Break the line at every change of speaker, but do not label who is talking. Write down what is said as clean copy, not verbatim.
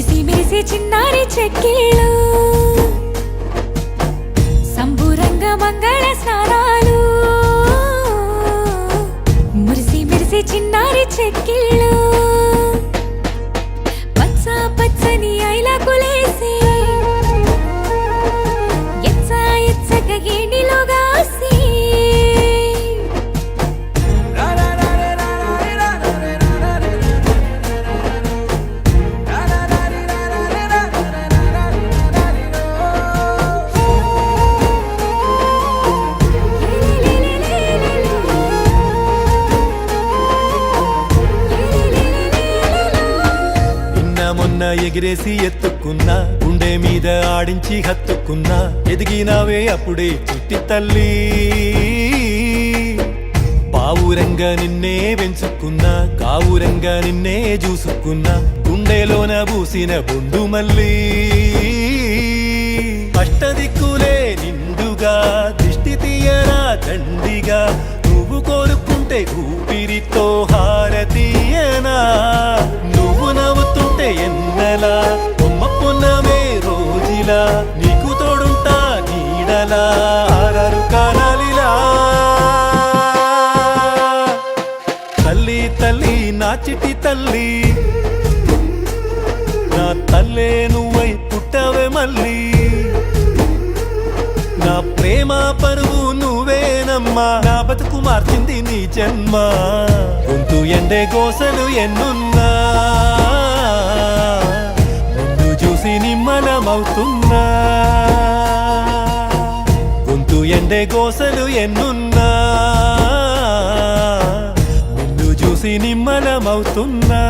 మురిసి మెరిసి చిన్నారి చెక్కిళ్ళు సంబూరంగ మంగళ స్నానాలు మురిసి మెరిసి చిన్నారి చెక్కిళ్ళు పచ్చ పచ్చని ఐలాకులేసి ఎచ్చ ఎచ్చక గేణిలో గాసి
మొన్న ఎగిరేసి ఎత్తుకున్నా గుండె మీద ఆడించి హత్తుకున్నా ఎదిగినావే అప్పుడే చిట్టి తల్లి పావురంగా నిన్నే పెంచుకున్నా కావురంగా నిన్నే చూసుకున్నా గుండెలోన పూసిన బొండు మల్లి అష్టదిక్కులే నిండుగా దిష్టి తీయరా దండిగా నువ్వు కోరుకుంటే ఊపిరితో హారతీయనా నువ్వు నవ్వుతుంటే ఎన్నలా బొమ్మ పున్నమే రోజులా నీకు తోడుంటా నీడలా ఆరారు కాలాలిలా తల్లి తల్లి నా చిట్టి తల్లి నా తల్లే నువ్వై పుట్టవే మళ్ళీ నా ప్రేమ పరువు నువ్వేనమ్మా నా బతుకు మార్చింది నీ జన్మ గొంతు ఎండే గోసలు ఎన్నున్నా నిన్ను చూసి నిమ్మలమవుతున్నా గొంతు ఎండే గోసలు ఎన్నున్నా నిన్ను చూసి నిమ్మలమవుతున్నా